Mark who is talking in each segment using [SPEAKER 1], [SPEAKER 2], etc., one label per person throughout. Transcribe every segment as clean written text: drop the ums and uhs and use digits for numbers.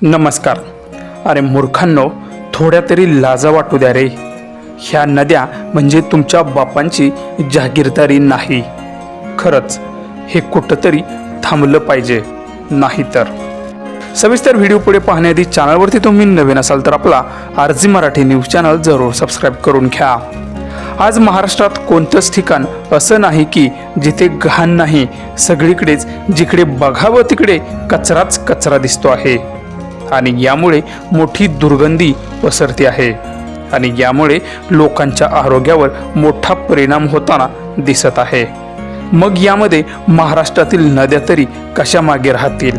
[SPEAKER 1] नमस्कार. अरे मूर्खांनो, थोड्या तरी लाजा वाटू द्या रे. ह्या नद्या म्हणजे तुमच्या बापांची जागीरदारी नाही. खरंच हे कुठंतरी थांबलं पाहिजे, नाही तर. सविस्तर व्हिडिओ पुढे पाहण्याआधी चॅनलवरती तुम्ही नवीन असाल तर आपला आरजी मराठी न्यूज चॅनल जरूर सबस्क्राईब करून घ्या. आज महाराष्ट्रात कोणतंच ठिकाण असं नाही की जिथे घाण नाही. सगळीकडेच जिकडे बघावं तिकडे कचराच कचरा दिसतो आहे आणि यामुळे मोठी दुर्गंधी पसरते आहे आणि यामुळे लोकांच्या आरोग्यावर मोठा परिणाम होताना दिसत आहे. मग यामध्ये महाराष्ट्रातील नद्या तरी कशा मागे राहतील?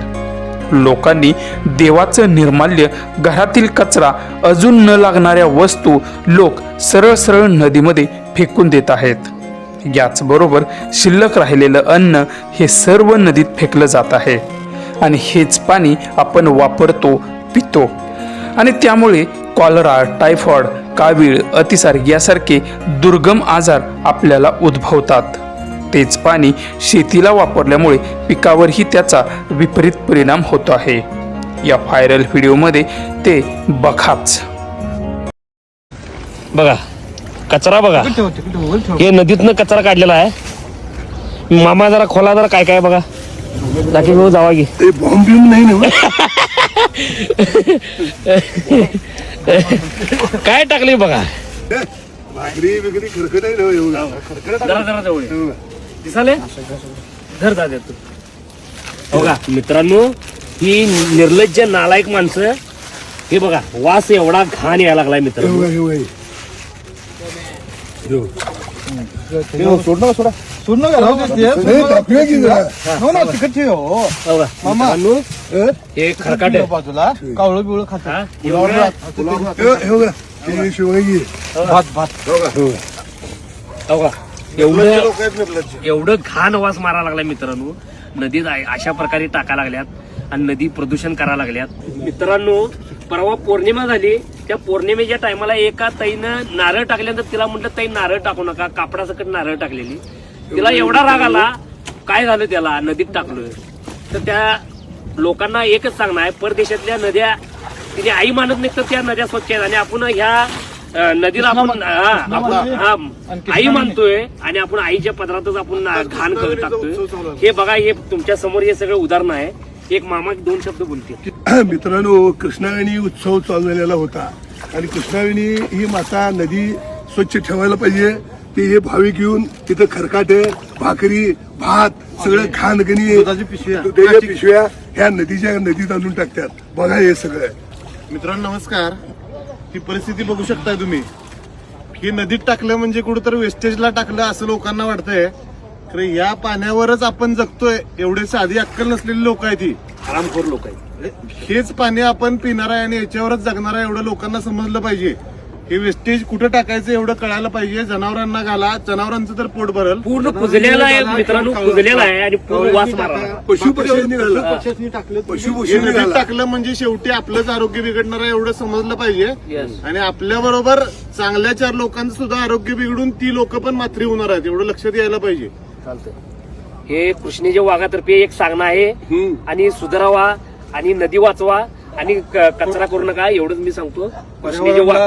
[SPEAKER 1] लोकांनी देवाचं निर्माल्य, घरातील कचरा, अजून न लागणाऱ्या वस्तू लोक सरळ सरळ नदीमध्ये फेकून देत आहेत. याचबरोबर शिल्लक राहिलेलं अन्न हे सर्व नदीत फेकलं जात आहे आणि हेच पाणी आपण वापरतो, पितो आणि त्यामुळे कॉलरा, टायफॉइड, कावीळ, अतिसार यासारखे दुर्गम आजार आपल्याला उद्भवतात. तेच पाणी शेतीला वापरल्यामुळे पिकावरही त्याचा विपरीत परिणाम होतो आहे. या व्हायरल व्हिडिओमध्ये ते बघाच.
[SPEAKER 2] बघा कचरा बघा, हे नदीतनं कचरा काढलेला आहे. मामा जरा खोला, जरा काय काय बघा, दाखी घेऊ जावा की.
[SPEAKER 3] बॉम्ब बिम नाही ना
[SPEAKER 2] काय टाकले बघा.
[SPEAKER 3] भाकरी बिकरी खरकट आहे ना,
[SPEAKER 2] जरा जरा जवळ दिसाले धर दादा तू. बघा मित्रांनो, ही निर्लज्ज नालायक माणसं, हे बघा वास एवढा घाण यायला लागलाय मित्रांनो.
[SPEAKER 3] सोड ना
[SPEAKER 2] मित्रांनो, हे खरकाट आहे.
[SPEAKER 4] बाजूला कावळं बिवळं खात
[SPEAKER 2] हा? बघा एवढं घाण वास मारायला लागलाय मित्रांनो. नदीत अशा प्रकारे टाका लागल्यात आणि नदी प्रदूषण करायला लागल्यात. मित्रांनो, परवा पौर्णिमा झाली. त्या पौर्णिमेच्या टायमाला एका ताईनं नारळ टाकल्यानंतर तिला म्हटलं, ताई नारळ टाकू नका, कापडासकट नारळ टाकलेली. तिला एवढा राग आला, काय झालं त्याला, नदीत टाकलोय. तर त्या लोकांना एकच सांगणं आहे, परदेशातल्या नद्या तिने आई मानत नाही तर त्या नद्या स्वच्छ आहेत आणि आपण ह्या नदीला आपण आई मानतोय आणि आपण आईच्या पदरातच आपण घाण टाकतोय. हे बघा, हे तुमच्या समोर हे सगळं उदाहरण आहे. एक मामा 2 शब्द बोलते.
[SPEAKER 3] मित्रांनो, कृष्णावेणी उत्सव चालू झालेला होता आणि कृष्णावेणी ही माता नदी स्वच्छ ठेवायला पाहिजे. ते हे भाविक येऊन तिथं खरकाटे, भाकरी, भात सगळं घाणगणी, दुधाच्या पिशव्या ह्या नदीत आणून टाकतात. बघा हे सगळं.
[SPEAKER 4] मित्रांनो नमस्कार. ही परिस्थिती बघू शकताय तुम्ही. ही नदीत टाकलं म्हणजे कुठेतरी वेस्टेजला टाकलं असं लोकांना वाटतंय. खरं या पाण्यावरच आपण जगतोय. एवढे साधी अक्कल नसलेली लोक आहेत, ही
[SPEAKER 2] आरामखोर लोक आहेत.
[SPEAKER 4] हेच पाणी आपण पिणार आहे आणि याच्यावरच जगणार आहे एवढं लोकांना समजलं पाहिजे. हे वेस्टेज कुठं टाकायचं एवढं कळायला पाहिजे. जनावरांना घाला, जनावरांचं तर पोट भरल.
[SPEAKER 2] पूर्ण कुजलेला आहे मित्रांनो, कुजलेला आहे आणि पूर्ण वास मारला.
[SPEAKER 3] पशुपक्षी टाकलं
[SPEAKER 4] टाकलं म्हणजे शेवटी आपलंच आरोग्य बिघडणार आहे एवढं समजलं पाहिजे. आणि आपल्या बरोबर चांगल्या 4 लोकांचं सुद्धा आरोग्य बिघडून ती लोक पण मात्री होणार आहेत एवढं लक्षात यायला पाहिजे.
[SPEAKER 2] हे कृष्णेच्या वाघातर्फे एक सांगणं आहे आणि सुधारावा आणि नदी वाचवा आणि कचरा करू नका एवढंच मी सांगतो. कृष्णेच्या वाघ